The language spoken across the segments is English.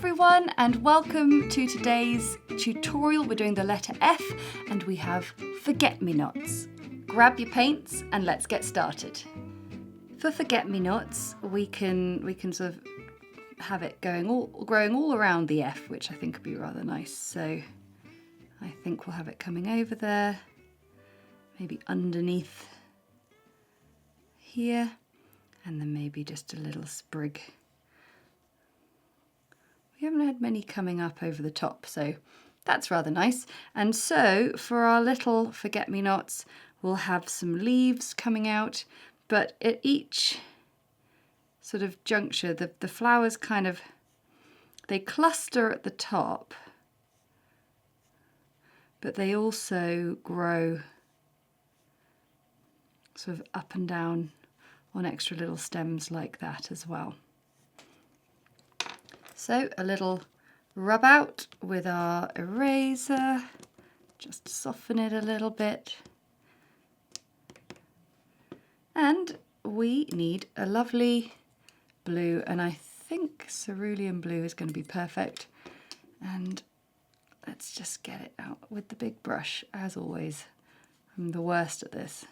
everyone, and welcome to today's tutorial. We're doing the letter F and we have forget-me-nots. Grab your paints and let's get started. For forget-me-nots, we can sort of have it growing all around the F, which I think would be rather nice. So I think we'll have it coming over there, maybe underneath here, and then maybe just a little sprig. We haven't had many coming up over the top, so that's rather nice. And so for our little forget-me-nots, we'll have some leaves coming out, but at each sort of juncture, the flowers they cluster at the top, but they also grow sort of up and down on extra little stems like that as well. So a little rub out with our eraser, just soften it a little bit. And we need a lovely blue, and I think cerulean blue is going to be perfect. And let's just get it out with the big brush, as always. I'm the worst at this.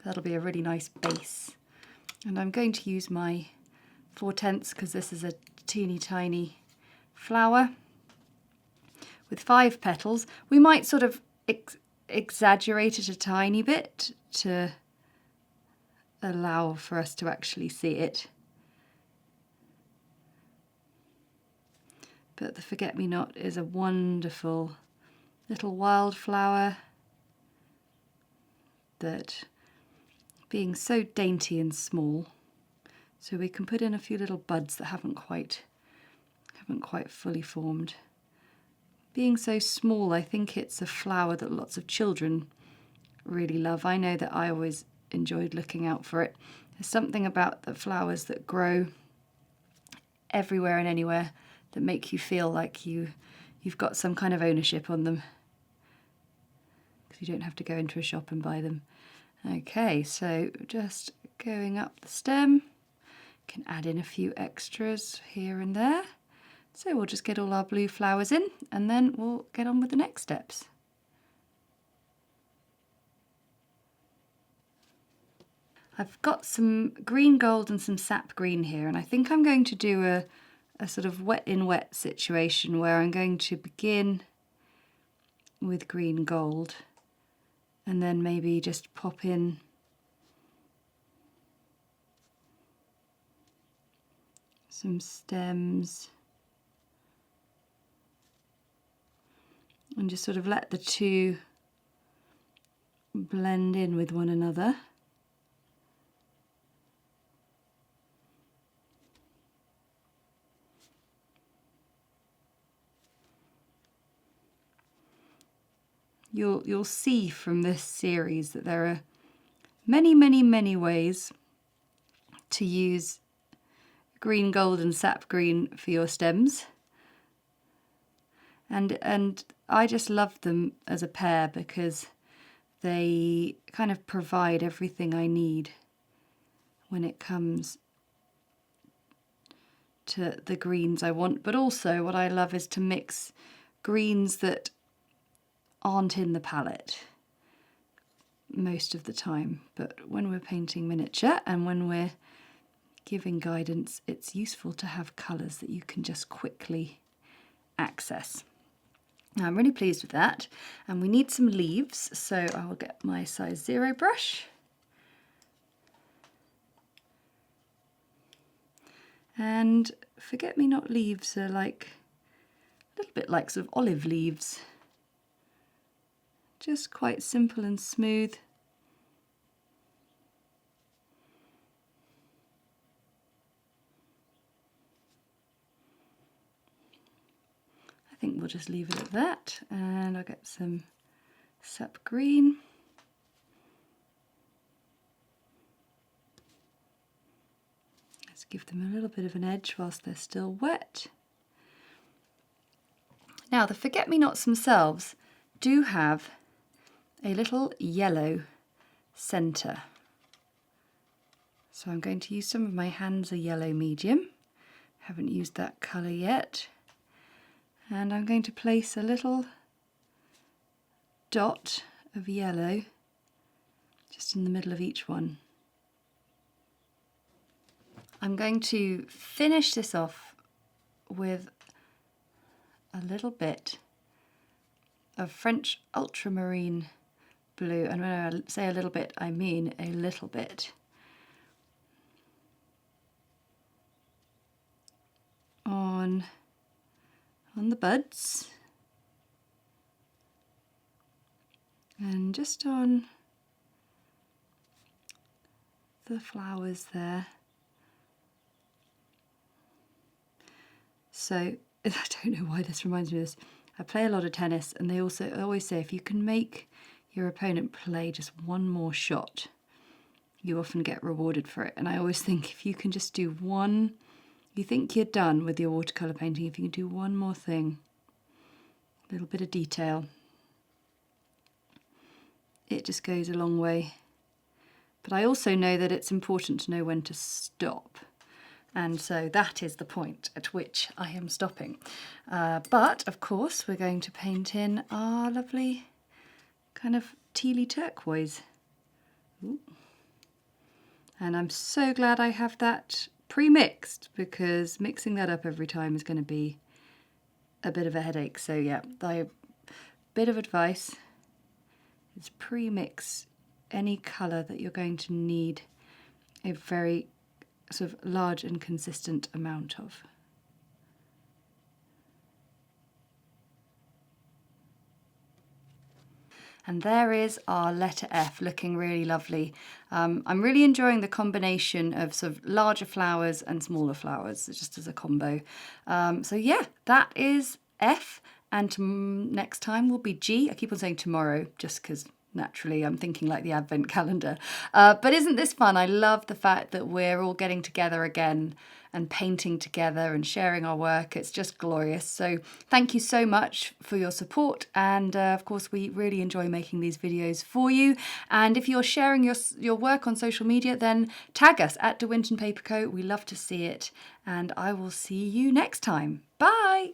That'll be a really nice base. And I'm going to use my 4/10 because this is a teeny tiny flower with 5 petals. We might sort of exaggerate it a tiny bit to allow for us to actually see it. But the forget-me-not is a wonderful little wildflower that, being so dainty and small, so we can put in a few little buds that haven't quite fully formed. Being so small, I think it's a flower that lots of children really love. I know that I always enjoyed looking out for it. There's something about the flowers that grow everywhere and anywhere that make you feel like you've got some kind of ownership on them, because you don't have to go into a shop and buy them. Okay, so just going up the stem, can add in a few extras here and there. So we'll just get all our blue flowers in and then we'll get on with the next steps. I've got some green gold and some sap green here, and I think I'm going to do a sort of wet in wet situation where I'm going to begin with green gold and then maybe just pop in some stems and just sort of let the two blend in with one another. You'll see from this series that there are many ways to use green gold and sap green for your stems, and I just love them as a pair because they kind of provide everything I need when it comes to the greens I want. But also what I love is to mix greens that aren't in the palette most of the time, but when we're painting miniature and when we're giving guidance, it's useful to have colours that you can just quickly access. Now, I'm really pleased with that, and we need some leaves, so I will get my size 0 brush and forget-me-not leaves are like a little bit like sort of olive leaves. Just quite simple and smooth. I think we'll just leave it at that, and I'll get some sap green. Let's give them a little bit of an edge whilst they're still wet. Now, the forget-me-nots themselves do have a little yellow centre. So I'm going to use some of my Hansa yellow medium. Haven't used that colour yet. And I'm going to place a little dot of yellow just in the middle of each one. I'm going to finish this off with a little bit of French ultramarine blue, and when I say a little bit, I mean a little bit, on the buds and just on the flowers there. So I don't know why this reminds me of this. I play a lot of tennis, and they always say if you can make your opponent play just one more shot, you often get rewarded for it. And I always think if you can just do one, you think you're done with your watercolour painting, if you can do one more thing, a little bit of detail, it just goes a long way. But I also know that it's important to know when to stop. And so that is the point at which I am stopping. But of course we're going to paint in our lovely kind of tealy turquoise. Ooh. And I'm so glad I have that pre-mixed, because mixing that up every time is going to be a bit of a headache. So yeah, bit of advice is pre-mix any colour that you're going to need a very sort of large and consistent amount of. And there is our letter F, looking really lovely. I'm really enjoying the combination of sort of larger flowers and smaller flowers, just as a combo. So yeah, that is F, and next time will be G. I keep on saying tomorrow just because naturally I'm thinking like the advent calendar. But isn't this fun? I love the fact that we're all getting together again and painting together and sharing our work. It's just glorious. So thank you so much for your support, and of course we really enjoy making these videos for you. And if you're sharing your work on social media, then tag us at De Winton Paper Co. We love to see it, and I will see you next time. Bye!